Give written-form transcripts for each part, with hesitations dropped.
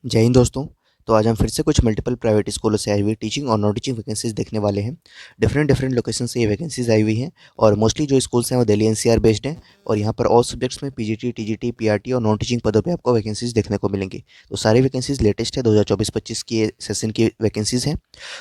जय हिंद दोस्तों। तो आज हम फिर से कुछ मल्टीपल प्राइवेट स्कूलों से आई हुई टीचिंग और नॉन टीचिंग वैकेंसीज देखने वाले हैं। डिफरेंट डिफरेंट लोकेशन से ये वैकेंसीज आई हुई हैं और मोस्टली जो स्कूल्स हैं वो दिल्ली एनसीआर बेस्ड हैं। और यहाँ पर ऑल सब्जेक्ट्स में पीजीटी, टीजीटी, पीआरटी और नॉन टीचिंग पदों पे आपको वैकेंसीज देखने को मिलेंगी। तो सारी वैकेंसीज लेटेस्ट है 2024-25 की सेशन की वैकेंसीज हैं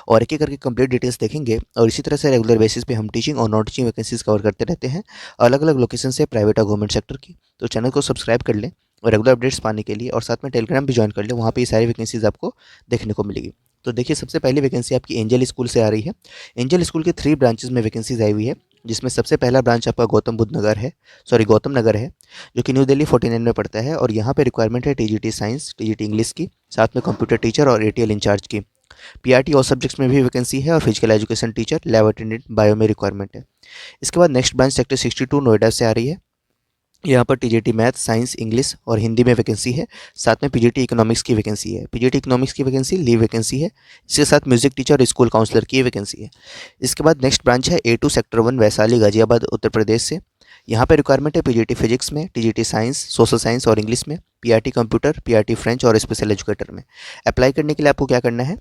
और एक एक करके कंप्लीट डिटेल्स देखेंगे। और इसी तरह से रेगुलर बेसिस पे हम टीचिंग और नॉन टीचिंग वैकेंसीज कवर करते रहते हैं अलग अलग लोकेशन से, प्राइवेट और गवर्नमेंट सेक्टर की। तो चैनल को सब्सक्राइब कर लें और रेगुलर अपडेट्स पाने के लिए, और साथ में टेलीग्राम भी ज्वाइन कर लें, वहाँ पे ये सारी वैकेंसीज आपको देखने को मिलेगी। तो देखिए, सबसे पहली वैकेंसी आपकी एंजल स्कूल से आ रही है। एंजल स्कूल के 3 ब्रांचेस में वैकेंसीज आई हुई है, जिसमें सबसे पहला ब्रांच आपका गौतम नगर है, जो कि न्यू दिल्ली 49 में पड़ता है। और यहाँ पे रिक्वायरमेंट है टीजीटी साइंस, टीजीटी इंग्लिश की, साथ में कंप्यूटर टीचर और एटीएल इंचार्ज की। पीआरटी और सब्जेक्ट्स में भी वैकेंसी है और physical education teacher, lab attendant, bio में रिक्वायरमेंट है। इसके बाद नेक्स्ट ब्रांच सेक्टर 62 नोएडा से आ रही है। यहाँ पर टीजीटी मैथ, साइंस, इंग्लिश और हिंदी में वैकेंसी है। साथ में पीजीटी इकोनॉमिक्स की वैकेंसी है। पीजीटी इकोनॉमिक्स की वैकेंसी लीव वैकेंसी है। इसके साथ म्यूजिक टीचर और स्कूल काउंसलर की वैकेंसी है। इसके बाद नेक्स्ट ब्रांच है A2 सेक्टर 1 वैशाली गाजियाबाद उत्तर प्रदेश से। यहाँ पर रिक्वायरमेंट है पीजीटी फिजिक्स में, टीजीटी साइंस, सोशल साइंस और इंग्लिश में, पीआरटी कंप्यूटर, पीआरटी फ्रेंच और स्पेशल एजुकेटर में। अप्लाई करने के लिए आपको क्या करना है?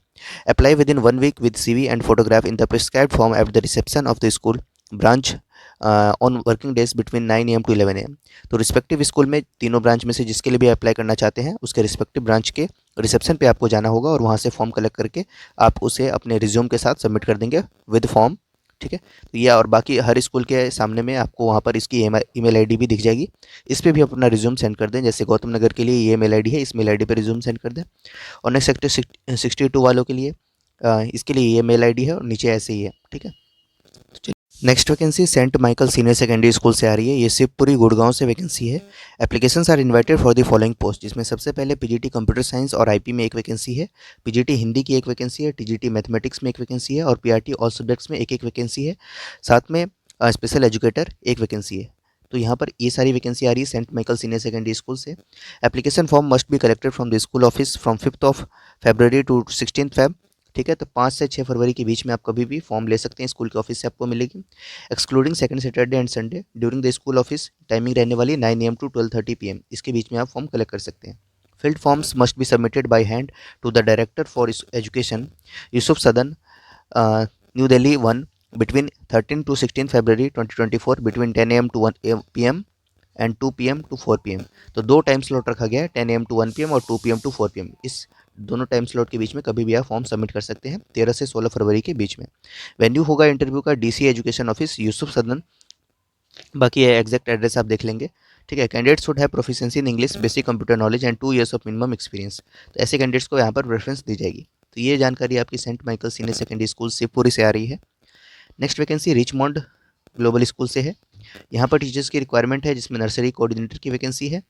Apply with in 1 week with CV and photograph in the prescribed form at the reception of the school branch on working days between 9 AM to 11 AM। तो रिस्पेक्टिव स्कूल में तीनों ब्रांच में से जिसके लिए भी अप्लाई करना चाहते हैं, उसके रिस्पेक्टिव ब्रांच के रिसेप्शन पे आपको जाना होगा और वहाँ से फॉर्म कलेक्ट करके आप उसे अपने रिज्यूम के साथ सबमिट कर देंगे विद फॉर्म। ठीक है, तो ये और बाकी हर स्कूल के सामने में आपको वहाँ पर इसकी ईमेल आईडी भी दिख जाएगी। इस पर भी अपना रिज्यूम सेंड कर दें। जैसे गौतम नगर के लिए ये ईमेल आईडी है, इस मेल आईडी पर रिज्यूम सेंड कर दें। और नेक्स्ट सेक्टर 62 वालों के लिए इसके लिए ये मेल आईडी है और नीचे ऐसे ही है। ठीक है, next vacancy Saint Michael senior secondary school से आ रही है। ये शिवपुरी गुड़गांव से वैकेंसी है। Applications are invited for the following post, जिसमें सबसे पहले पीजीटी कंप्यूटर साइंस और आईपी में एक वैकेंसी है, पीजीटी हिंदी की एक वैकेंसी है, टीजीटी मैथमेटिक्स में एक वैकेंसी है और पीआरटी ऑल सब्जेक्ट्स में एक एक वैकेंसी है। साथ में स्पेशल एजुकेटर एक वैकेंसी है। तो यहाँ पर ये सारी वैकेंसी आ रही है saint Michael senior secondary school से। Application form must be collected from the school office from 5 February to 16 Feb। ठीक है, तो 5 से 6 फरवरी के बीच में आप कभी भी फॉर्म ले सकते हैं, स्कूल के ऑफिस से आपको मिलेगी। Excluding second Saturday and Sunday during the school office timing रहने वाली 9 AM टू 12:30 PM। इसके बीच में आप फॉर्म कलेक्ट कर सकते हैं। Filled forms must be submitted by hand to the director for education Yusuf Sadan, new Delhi 1, between 13 to 16 February 2024 between 10 AM to 1 PM and 2 PM to 4 PM। तो 2 time slot रखा गया है, 10 AM टू 1 PM और 2 PM to 4 PM। इस दोनों time slot के बीच में कभी भी आप फॉर्म सबमिट कर सकते हैं 13 से 16 फरवरी के बीच में। वेन्यू होगा इंटरव्यू का डीसी एजुकेशन ऑफिस यूसुफ सदन। बाकी एग्जैक्ट एड्रेस आप देख लेंगे। ठीक है, candidates should have proficiency in English, basic computer knowledge and 2 years of minimum experience. तो ऐसे कैंडिडेट्स को यहाँ पर प्रेफरेंस दी जाएगी। तो ये जानकारी आपकी Saint Michael senior secondary school Shivpuri से आ रही है। Next vacancy Richmond global school से है। यहाँ पर टीचर्स की रिक्वायरमेंट है, जिसमें नर्सरी कोऑर्डिनेटर की वैकेंसी है।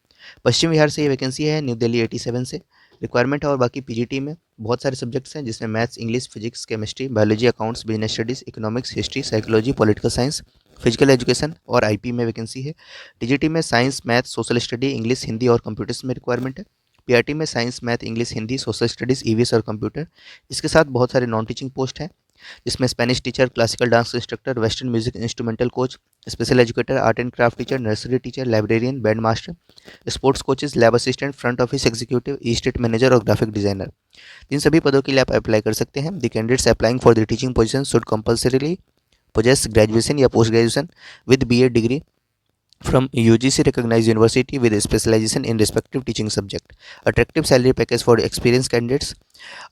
पश्चिम बिहार से ये वैकेंसी है, न्यू दिल्ली 87 से रिक्वायरमेंट है। और बाकी पीजीटी में बहुत सारे सब्जेक्ट्स हैं, जिसमें maths, English, physics, chemistry, biology, accounts, business studies, economics, history, psychology, political science, physical education और आईपी में वैकेंसी है। टीजीटी में science, math, social study, English, Hindi और कंप्यूटर्स में रिक्वायरमेंट है। पीआरटी में science, math, English, Hindi, social studies, EVS और computer. इसके साथ बहुत सारे नॉन टीचिंग पोस्ट हैं, जिसमें Spanish teacher, classical dance instructor, western music instrumental coach, special educator, art and craft teacher, nursery teacher, librarian, band master, sports coaches, lab assistant, front office executive, estate manager और graphic designer. इन सभी पदों के लिए आप apply कर सकते हैं। The candidates applying for the teaching position should compulsorily possess graduation या post graduation with BEd degree from UGC recognized university with specialization in respective teaching subject। Attractive salary package for experience candidates.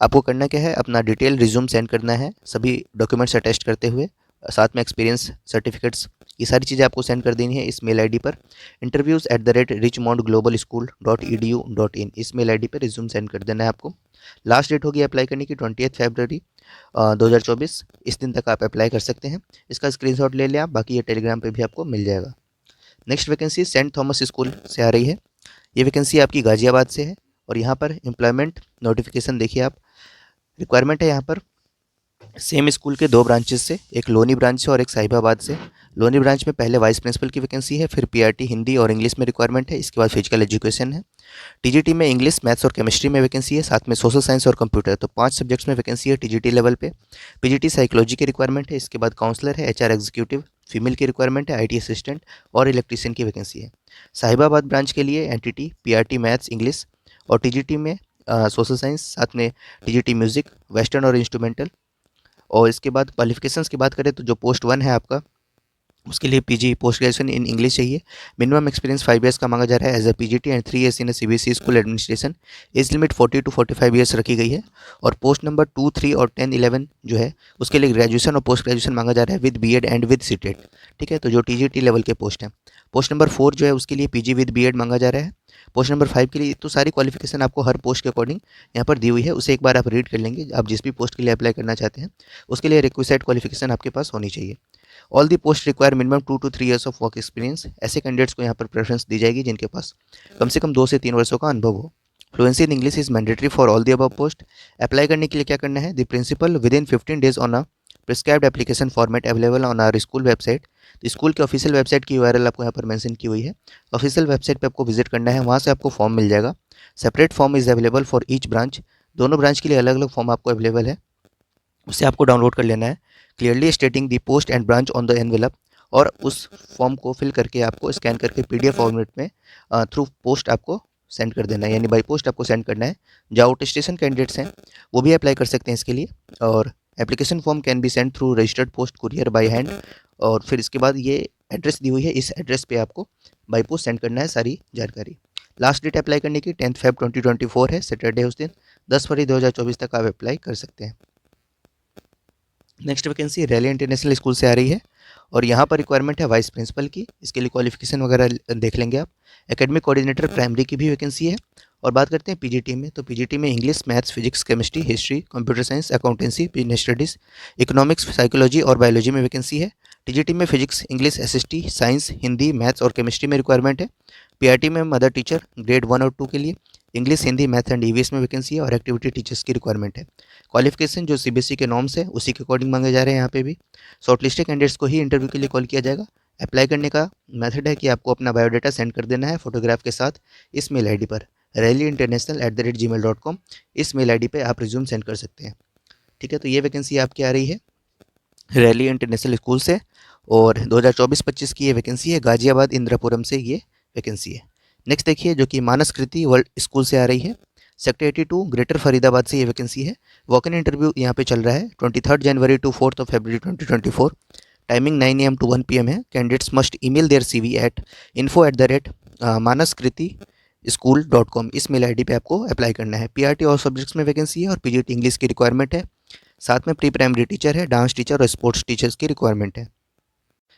आपको करना क्या है? अपना detail resume send करना है, सभी documents attach करते हुए, साथ में एक्सपीरियंस सर्टिफिकेट्स, ये सारी चीज़ें आपको सेंड कर देनी है इस मेल आईडी पर। interviews@richmondglobalschool.edu.in इस मेल आईडी पर रिज्यूम सेंड कर देना है आपको। लास्ट डेट होगी अप्लाई करने की 20 फरवरी 2024। इस दिन तक आप अप्लाई कर सकते हैं। इसका स्क्रीनशॉट ले लें आप, बाकी ये टेलीग्राम पर भी आपको मिल जाएगा। Next vacancy Saint Thomas school से आ रही है। ये वैकेंसी आपकी गाजियाबाद से है और यहाँ पर एम्प्लॉयमेंट नोटिफिकेशन देखिए आप। रिक्वायरमेंट है यहाँ पर सेम स्कूल के 2 ब्रांचेस से, एक लोनी ब्रांच से और एक साहिबाबाद से। लोनी ब्रांच में पहले वाइस प्रिंसिपल की वैकेंसी है, फिर पीआरटी हिंदी और इंग्लिश में रिक्वायरमेंट है। इसके बाद फिजिकल एजुकेशन है। टीजीटी में इंग्लिश, मैथ्स और केमिस्ट्री में वैकेंसी है, साथ में सोशल साइंस और कंप्यूटर। तो 5 सब्जेक्ट्स में वैकेंसी है टीजीटी लेवल पे। पीजीटी साइकोलॉजी की रिक्वायरमेंट है। इसके बाद काउंसलर है, एचआर एग्जीक्यूटिव, फीमेल की रिक्वायरमेंट है, आईटी असिस्टेंट और इलेक्ट्रीशियन की वैकेंसी है। साहिबाबाद ब्रांच के लिए एनटीटी, पीआरटी मैथ्स इंग्लिश और टीजीटी में सोशल साइंस, साथ में टीजीटी म्यूज़िक, वेस्टर्न और इंस्ट्रूमेंटल। और इसके बाद क्वालिफिकेशंस की बात करें तो जो पोस्ट 1 है आपका, उसके लिए PG post graduation in English चाहिए। मिनिमम एक्सपीरियंस 5 इयर्स का मांगा जा रहा है as a PGT and 3 years in CBSE school administration. Age limit 40 to 45 years रखी गई है। और पोस्ट नंबर 2, 3 और 10, 11 जो है उसके लिए ग्रेजुएशन और पोस्ट ग्रेजुएशन मांगा जा रहा है with BEd and with CTET. ठीक है, तो जो टीजीटी लेवल के पोस्ट हैं। पोस्ट नंबर 4 जो है उसके लिए पीजी विद बीएड मांगा जा रहा है। पोस्ट नंबर 5 के लिए तो सारी क्वालिफिकेशन आपको हर पोस्ट के अकॉर्डिंग यहाँ पर दी हुई है, उसे एक बार आप रीड कर लेंगे। आप जिस भी पोस्ट के लिए अप्लाई करना चाहते हैं उसके लिए रिक्विसाइड क्वालिफिकेशन आपके पास होनी चाहिए। All the post require minimum 2 to 3 years of work experience. ऐसे कैंडिडेट्स को यहाँ पर प्रेफरेंस दी जाएगी जिनके पास कम से कम 2 से 3 वर्षों का अनुभव हो। Fluency in English is mandatory for all the above post. Apply करने के लिए क्या करना है, the principal within 15 days on a prescribed application format available on our school website. तो स्कूल के ऑफिशियल वेबसाइट की यूआरएल आपको यहाँ पर मेंशन की हुई है। ऑफिशियल वेबसाइट पे आपको विजिट करना है, वहाँ से आपको फॉर्म मिल जाएगा। Separate form is available for each branch. दोनों ब्रांच के लिए अलग अलग फॉर्म आपको अवेलेबल है, उसे आपको डाउनलोड कर लेना है। Clearly स्टेटिंग the post and branch on the envelope. और उस फॉर्म को फिल करके आपको स्कैन करके पीडीएफ फॉर्मेट में थ्रू पोस्ट आपको सेंड कर देना है, यानी बाई पोस्ट आपको सेंड करना है। जो आउट स्टेशन कैंडिडेट्स हैं वो भी अप्लाई कर सकते हैं इसके लिए। और application form can be send through registered post courier by hand. और फिर इसके बाद ये एड्रेस दी हुई है, इस एड्रेस पे आपको बाई पोस्ट सेंड करना है सारी जानकारी। लास्ट डेट अप्लाई करने की 10 Feb 2024 है, सैटरडे उस दिन। 10 फरवरी 2024 तक आप अप्लाई कर सकते हैं। Next vacancy rally international school से आ रही है और यहाँ पर रिक्वायरमेंट है वाइस प्रिंसिपल की। इसके लिए क्वालिफिकेशन वगैरह देख लेंगे आप। एकेडमिक कोऑर्डिनेटर प्राइमरी की भी वैकेंसी है। और बात करते हैं पीजीटी में, तो पीजीटी में English, maths, physics, chemistry, history, computer science, accountancy, business studies, economics, psychology और बायोलॉजी में वैकेंसी है। टीजीटी में physics, English, SST, science, Hindi, maths और केमिस्ट्री में रिक्वायरमेंट है। पीआरटी में मदर टीचर ग्रेड 1 और 2 के लिए, English, Hindi, math and EVS में वैकेंसी है। और एक्टिविटी टीचर्स की रिक्वायरमेंट है। क्वालिफिकेशन जो सीबीएसई के नॉर्म्स है उसी के अकॉर्डिंग मांगे जा रहे हैं यहाँ पे भी। शॉर्टलिस्टेड कैंडिडेट्स को ही इंटरव्यू के लिए कॉल किया जाएगा। अप्लाई करने का मेथड है कि आपको अपना बायोडाटा सेंड कर देना है फोटोग्राफ के साथ इस मेल आईडी पर rallyinternational@gmail.com। इस मेल आईडी पे आप रिज्यूम सेंड कर सकते हैं। ठीक है, तो ये वैकेंसी आपकी आ रही है रैली इंटरनेशनल स्कूल से और 2024-25 की ये वैकेंसी है। गाजियाबाद इंद्रापुरम से ये वैकेंसी है। नेक्स्ट देखिए जो कि मानस कृति वर्ल्ड स्कूल से आ रही है। सेक्टर 82 ग्रेटर फरीदाबाद से ये वैकेंसी है। वॉक इन इंटरव्यू यहाँ पे चल रहा है 23 January to 4 February 2024। Timing 9 AM to 1 PM है। Candidates must email their CV at info@manaskritischool.com। इस मेल आईडी पे आपको अप्लाई करना है। पीआरटी और सब्जेक्ट्स में वैकेंसी है और पीजीटी इंग्लिश की रिक्वायरमेंट है। साथ में प्री प्राइमरी टीचर है, डांस टीचर और स्पोर्ट्स टीचर्स की रिक्वायरमेंट है।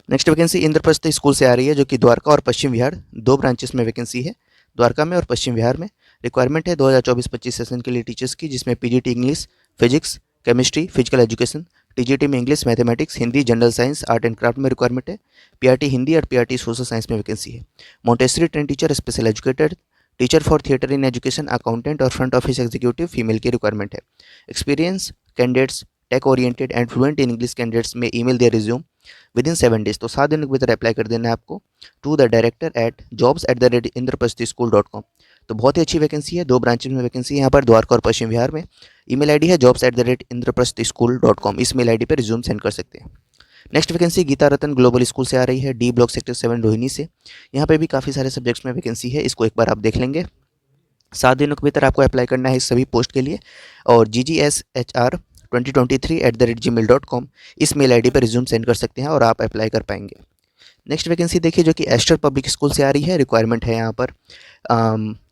नेक्स्ट वैकेंसी इंद्रप्रस्थ स्कूल से आ रही है जो कि द्वारका और पश्चिम विहार, 2 ब्रांचेस में वैकेंसी है, द्वारका में और पश्चिम विहार में। रिक्वायरमेंट है 2024-25 सेशन के लिए टीचर्स की, जिसमें PGT English, physics, chemistry, physical education, TGT में English, mathematics, Hindi, general science, art and craft में रिक्वायरमेंट है। पीआरटी हिंदी और पीआरटी सोशल साइंस में वैकेंसी है। Montessori train teacher, special educated teacher for theatre in education, accountant और front office executive female की requirement है। Experience candidates tech oriented and fluent in English candidates में email their resume within 7 days. तो 7 दिन के भीतर apply कर देना है आपको to the director at jobs@indraprasthschool.com। तो बहुत ही अच्छी वैकेंसी है। 2 ब्रांचेज में वैकेंसी है यहाँ पर, द्वारका और पश्चिम विहार में। ईमेल आईडी है jobs@indraprasthschool.com। इस मेल आईडी पर रिज्यूम सेंड कर सकते हैं। नेक्स्ट वैकेंसी गीता रतन ग्लोबल स्कूल से आ रही है, डी ब्लॉक सेक्टर 7 रोहिणी से। यहाँ पे भी काफ़ी सारे सब्जेक्ट्स में वैकेंसी है, इसको एक बार आप देख लेंगे। 7 दिनों के भीतर आपको अप्लाई करना है इस सभी पोस्ट के लिए। और ggshR2023@gmail.com इस मेल आईडी पर रिज्यूम सेंड कर सकते हैं और आप अप्लाई कर पाएंगे। नेक्स्ट वैकेंसी देखिए जो कि एस्टर पब्लिक स्कूल से आ रही है। रिक्वायरमेंट है यहाँ पर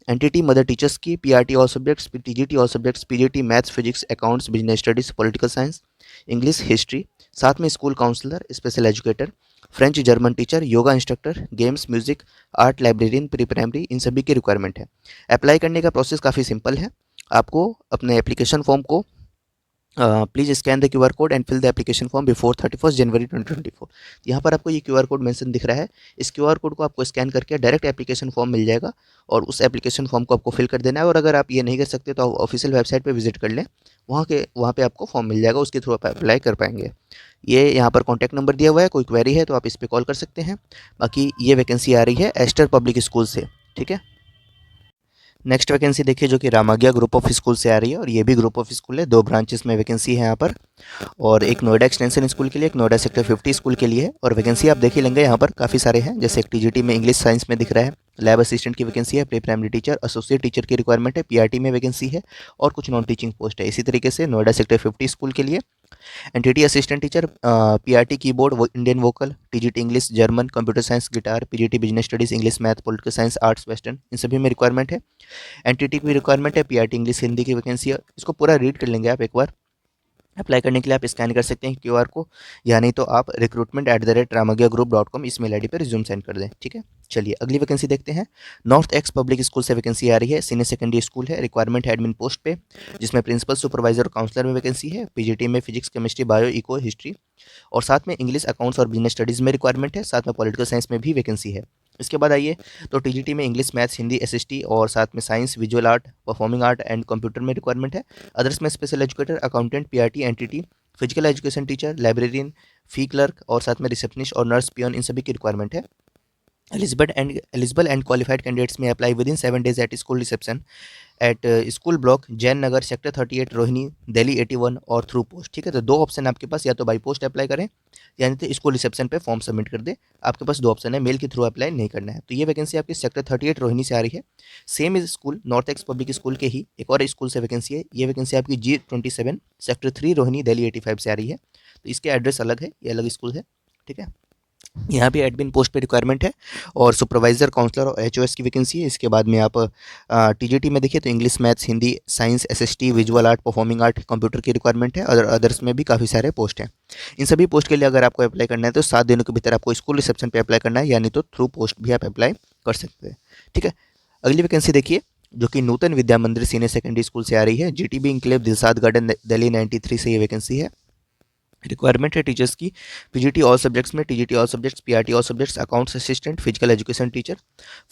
एनटीटी मदर टीचर्स की, PRT all subjects, TGT all subjects, PGT maths, physics, accounts, business studies, political science, English, history. साथ में school counsellor, special educator, French German teacher, yoga instructor, games, music, art librarian, pre primary, इन सभी की requirement है। Apply करने का process काफ़ी simple है। आपको अपने एप्लीकेशन फॉर्म को please scan the QR code and fill the application form before 31 January 2024। यहाँ पर आपको ये QR कोड मेंशन दिख रहा है। इस QR कोड को आपको स्कैन करके डायरेक्ट एप्लीकेशन फॉर्म मिल जाएगा और उस एप्लीकेशन फॉर्म को आपको फिल कर देना है। और अगर आप ये नहीं कर सकते तो आप ऑफिशियल वेबसाइट पे विजिट कर लें, वहाँ पे आपको फॉर्म मिल जाएगा, उसके थ्रू आप अप्लाई कर पाएंगे। ये यहाँ पर कॉन्टैक्ट नंबर दिया हुआ है, कोई क्वेरी है तो आप इस पर कॉल कर सकते हैं। बाकी ये वैकेंसी आ रही है एस्टर पब्लिक स्कूल से। ठीक है, नेक्स्ट वैकेंसी देखिए जो कि रामाज्ञा ग्रुप ऑफ स्कूल से आ रही है और ये भी ग्रुप ऑफ स्कूल है। 2 ब्रांचेस में वैकेंसी है यहाँ पर, और एक नोएडा एक्सटेंशन स्कूल के लिए, एक नोएडा सेक्टर 50 स्कूल के लिए है। और वैकेंसी आप देख ही लेंगे यहाँ पर काफ़ी सारे हैं, जैसे एक टीजीटी में इंग्लिश साइंस में दिख रहा है, लैब असिस्टेंट की वैकेंसी है, pre primary teacher, associate teacher की रिक्वायरमेंट है, पीआरटी में वैकेंसी है और कुछ नॉन टीचिंग पोस्ट है। इसी तरीके से नोएडा सेक्टर 50 स्कूल के लिए NTT assistant teacher, PRT keyboard, Indian vocal, TGT English, German, computer science, guitar, PGT business studies, English, math, political science, arts, western, इन सभी में रिक्वायरमेंट है। एनटीटी की रिक्वायरमेंट है, पीआरटी इंग्लिश हिंदी की वैकेंसी है। इसको पूरा रीड कर लेंगे आप एक बार। अप्लाई करने के लिए आप स्कैन कर सकते हैं क्यूआर को, या नहीं तो आप recruitment@ramagiagroup.com इस मेल आईडी पर रिज्यूम सेंड कर दें। ठीक है, चलिए अगली वैकेंसी देखते हैं। नॉर्थ एक्स पब्लिक स्कूल से वैकेंसी आ रही है, सीनियर सेकेंडरी स्कूल है, रिक्वायरमेंट है एडमिन पोस्ट पे, जिसमें प्रिंसिपल, सुपरवाइजर और काउंसलर में वैकेंसी है। पीजीटी में physics, chemistry, bio, eco, history और साथ में इंग्लिश, अकाउंट्स और बिजनेस स्टडीज़ में रिक्वायरमेंट है। साथ में पॉलिटिकल साइंस में भी वैकेंसी है। इसके बाद आइए तो टीजीटी में इंग्लिश, मैथ्स, हिंदी, एसएसटी और साथ में science, visual art, performing art and computer में रिक्वायरमेंट है। अदर्स में special educator, accountant, PRT, NTT, physical education teacher, librarian, fee clerk और साथ में रिसेप्शनिस्ट और नर्स, पियन, इन सभी की रिक्वायरमेंट है। एलिजिबल एंड क्वालिफाइड कैंडिडेट्स में apply with in 7 days at school reception at school block, Jain Nagar, sector 38, Rohini, Delhi 81 और थ्रू पोस्ट। ठीक है, तो दो ऑप्शन है आपके पास, या तो बाई पोस्ट अप्लाई करें यानी तो स्कूल रिसेप्शन पे फॉर्म सबमिट कर दे। आपके पास दो ऑप्शन है, मेल के थ्रू अप्लाई नहीं करना है। तो ये वैकेंसी आपकी सेक्टर 38 रोहिणी से आ रही है। Same is school, north Ex public school के ही एक और स्कूल से वैकेंसी है। ये वैकेंसी आपकी G27 सेक्टर 3 रोहिणी, दिल्ली 85 से आ रही है। तो इसके एड्रेस अलग है, ये अलग स्कूल है। ठीक है, यहाँ भी एडमिन पोस्ट पे रिक्वायरमेंट है और सुपरवाइजर, काउंसलर और एचओएस की वैकेंसी है। इसके बाद में आप टीजीटी में देखिए तो English, maths, Hindi, science, SST, visual art, performing art, computer की रिक्वायरमेंट है और अदर्स में भी काफ़ी सारे पोस्ट हैं। इन सभी पोस्ट के लिए अगर आपको अप्लाई करना है तो 7 दिनों के भीतर आपको स्कूल रिसेप्शन पे अप्लाई करना है, यानी तो थ्रू पोस्ट भी आप अप्लाई कर सकते हैं। ठीक है, अगली वैकेंसी देखिए जो कि नूतन विद्या मंदिर सीनियर सेकेंडरी स्कूल से आ रही है। GTB enclave, Dilshad Garden, Delhi 93 से ये वैकेंसी है। रिक्वायरमेंट है टीचर्स की, पीजीटी ऑल सब्जेक्ट्स में, TGT all subjects, PRT all subjects, accounts assistant, physical education teacher.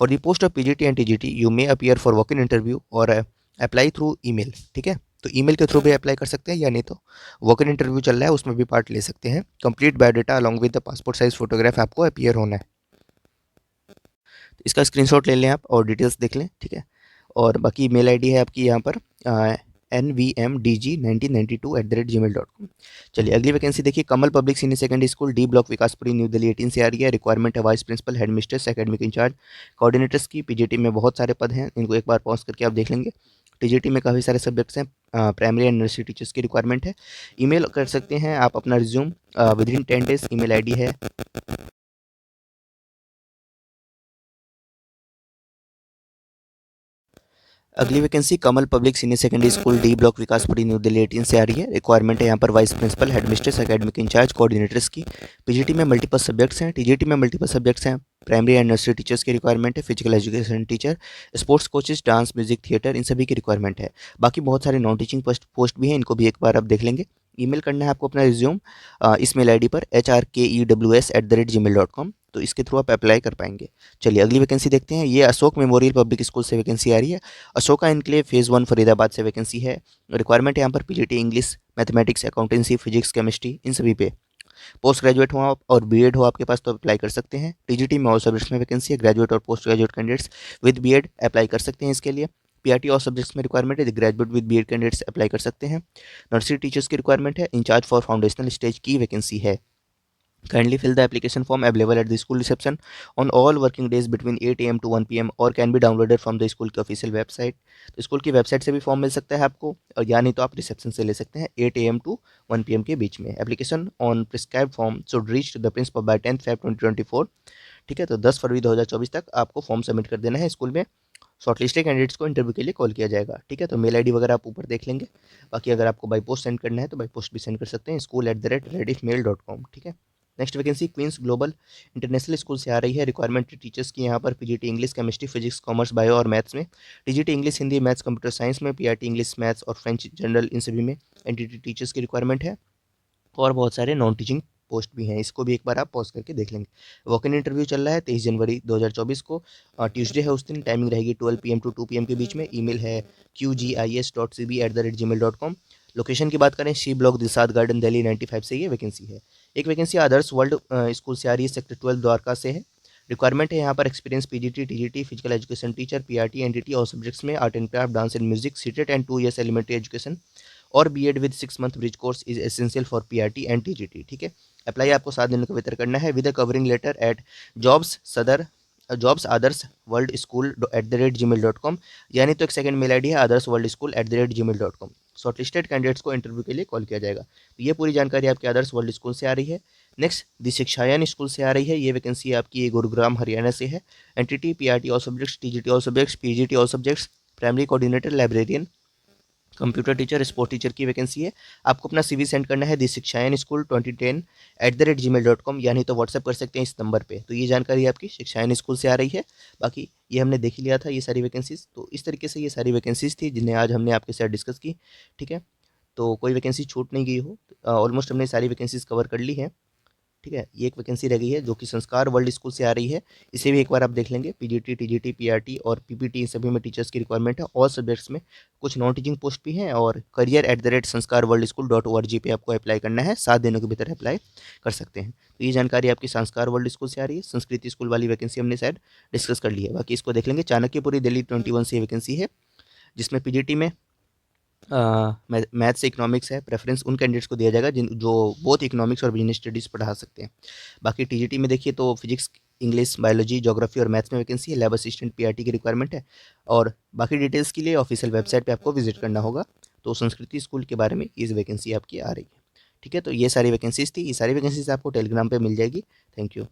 For the post of PGT and TGT you may appear for walk in interview और apply through email. ठीक है, तो email के through भी apply कर सकते हैं, या नहीं तो वॉक इन इंटरव्यू चल रहा है उसमें भी पार्ट ले सकते हैं। Complete biodata along with the passport size photograph आपको अपीयर होना है। इसका स्क्रीनशॉट ले लें आप और डिटेल्स देख लें। ठीक है, और बाकी मेल आईडी है आपकी यहाँ पर nvmdg1992@gmail.com। चलिए अगली वैकेंसी देखिए, Kamal public senior secondary school, D block, Vikaspuri, new Delhi 18 से आ रही है। रिक्वायरमेंट है vice principal, head mistress, academic incharge, coordinators की। पीजीटी में बहुत सारे पद हैं, इनको एक बार पॉज करके आप देख लेंगे। टीजीटी में काफ़ी सारे सब्जेक्ट्स हैं। प्राइमरी एंड नर्सरी टीचर्स की रिक्वायरमेंट है। ईमेल कर सकते हैं आप अपना resume within 10 days। Email ID है अगली vacancy Kamal public senior secondary school, D block, Vikaspuri, new Delhi 18 से आ रही है। रिक्वायरमेंट है यहाँ पर vice principal, head mistress, academic incharge, coordinators की। पीजीटी में मल्टीपल सब्जेक्ट्स हैं, टीजीटी में मल्टीपल सब्जेक्ट्स हैं। प्राइमरी एंड नर्सरी टीचर्स की रिक्वायरमेंट है, physical education teacher, sports coaches, dance, music, theatre, इन सभी की रिक्वायरमेंट है। बाकी बहुत सारे नॉन टीचिंग पोस्ट भी हैं, इनको भी एक बार आप देख लेंगे। ईमेल करना है आपको अपना रिज्यूम इस मेल आईडी पर hrkews@gmail.com, तो इसके थ्रू आप अप्लाई कर पाएंगे। चलिए अगली वैकेंसी देखते हैं। ये अशोक मेमोरियल पब्लिक स्कूल से वैकेंसी आ रही है। अशोका इनक्लेव फेज़ 1 फरीदाबाद से वैकेंसी है। रिक्वायरमेंट है यहाँ पर PGT English, mathematics, accountancy, physics, chemistry, इन सभी पे। पोस्ट ग्रेजुएट हो आप और बीएड हो आपके पास तो अप्लाई कर सकते हैं। टीजीटी में ऑल सब्जेक्ट्स में वैकेंसी है। ग्रेजुएट और post graduate candidates with BEd apply कर सकते हैं इसके लिए। पीआरटी और सब्जेक्ट्स में रिक्वायरमेंट है, graduate with BEd candidates apply कर सकते हैं। नर्सरी टीचर्स की रिक्वायरमेंट है। इंचार्ज फॉर फाउंडेशनल स्टेज की वैकेंसी है। Kindly fill the application form available at the school reception on all working days between 8 a.m. to 1 p.m. और can be downloaded from the school की official website. तो school की website से भी form मिल सकता है आपको, और या नहीं तो आप रिसेप्शन से ले सकते हैं 8 a.m. To 1 p.m. के बीच में। Application on prescribe form should reach to the principal by 10th Feb 2024। ठीक है, तो 10 फरवरी 2024 तक आपको फॉर्म सबमिट कर देना है स्कूल में। शॉर्टलिस्टेड कैंडिडेट्स को इंटरव्यू के लिए कॉल किया जाएगा। ठीक है, तो मेल आईडी वगैरह आप ऊपर देख लेंगे। बाकी अगर आपको बाई पोस्ट सेंड करना है तो बाई पोस्ट भी सेंड कर सकते हैं, school@rediffmail.com। ठीक है, next vacancy Queens global international school से आ रही है। रिक्वायरमेंट टीचर्स की यहाँ पर PGT English, chemistry, physics, commerce, bio और मैथ्स में। TGT English, Hindi, maths, computer science में। पीआरटी इंग्लिश, मैथ्स और फ्रेंच जनरल, इन सभी में एनटीटी टीचर्स की रिक्वायरमेंट है। और बहुत सारे नॉन टीचिंग पोस्ट भी हैं, इसको भी एक बार आप पॉज करके देख लेंगे। वॉक इन इंटरव्यू चल रहा है 23 जनवरी 2024 को, ट्यूसडे है उस दिन। टाइमिंग रहेगी 12 PM टू 2 PM के बीच में। ईमेल है qgis.cb@gmail.com। लोकेशन की बात करें, C block, Dilshad Garden, Delhi 95 से ये वैकेंसी है। एक वैकेंसी आदर्श वर्ल्ड स्कूल से आ रही है, सेक्टर 12 द्वारका से है। रिक्वायरमेंट है यहाँ पर experience PGT, TGT, physical education teacher, PRT, NTT और सब्जेक्ट्स में, art and craft, dance and music, CTET and 2 years elementary education और BEd with 6 month bridge course is essential for PRT and TGT. ठीक है, apply आपको 7 दिनों के भीतर करना है with a covering letter at jobs सदर jobs@adarshworldSchool@gmail.com, यानी तो एक सेकंड मेल आईडी है adarshworldschool@gmail.com। शॉर्टलिस्टेड कैंडिडेट्स को इंटरव्यू के लिए कॉल किया जाएगा। तो ये पूरी जानकारी आपके आदर्श वर्ल्ड स्कूल से आ रही है। नेक्स्ट दी शिक्षायन स्कूल से आ रही है। ये वैकेंसी आपकी गुरुग्राम हरियाणा से है। NTT, PRT all subjects, TGT all subjects, PGT all subjects, primary coordinator, librarian, computer teacher, sport teacher की वैकेंसी है। आपको अपना सीवी सेंड करना है दी शिक्षायन स्कूल 2010@gmail.com, यानी तो व्हाट्सएप कर सकते हैं इस नंबर पे। तो ये जानकारी आपकी शिक्षायन स्कूल से आ रही है। बाकी ये हमने देख ही लिया था ये सारी वैकेंसीज। तो इस तरीके से ये सारी वैकेंसीज थी जिन्हें आज हमने आपके साथ डिस्कस की। ठीक है, तो कोई वैकेंसी छूट नहीं गई हो। ऑलमोस्ट हमने सारी वैकेंसीज कवर कर ली हैं। ठीक है, ये एक वैकेंसी रह गई है जो कि संस्कार वर्ल्ड स्कूल से आ रही है। इसे भी एक बार आप देख लेंगे। पीजीटी, टीजीटी, पीआरटी और पीपीटी, इन सभी में टीचर्स की रिक्वायरमेंट है। ऑल सब्जेक्ट्स में कुछ नॉन टीचिंग पोस्ट भी हैं। और career@sanskar-world-school.org पे आपको अप्लाई करना है। 7 दिनों के भीतर अप्लाई कर सकते हैं। तो ये जानकारी आपकी संस्कार वर्ल्ड स्कूल से आ रही है। संस्कृति स्कूल वाली वैकेंसी हमने शायद डिस्कस कर ली है। बाकी इसको देख लेंगे। चाणक्यपुरी दिल्ली 21 से वैकेंसी है, जिसमें पीजीटी में मैथ से इकोनॉमिक्स है। प्रेफरेंस उन कैंडिडेट्स को दिया जाएगा जिन जो बोथ इकोनॉमिक्स और बिजनेस स्टडीज़ पढ़ा सकते हैं। बाकी टीजीटी में देखिए तो फिजिक्स, इंग्लिश, बायोलॉजी, ज्योग्राफी और मैथ्स में वैकेंसी है। लैब असिस्टेंट पीआरटी की रिक्वायरमेंट है। और बाकी डिटेल्स के लिए ऑफिशियल वेबसाइट पे आपको विजिट करना होगा। तो संस्कृति स्कूल के बारे में इस वैकेंसी आपकी आ रही है। ठीक है, तो ये सारी वैकेंसीज थी। ये सारी वैकेंसीज आपको टेलीग्राम पे मिल जाएगी। Thank you.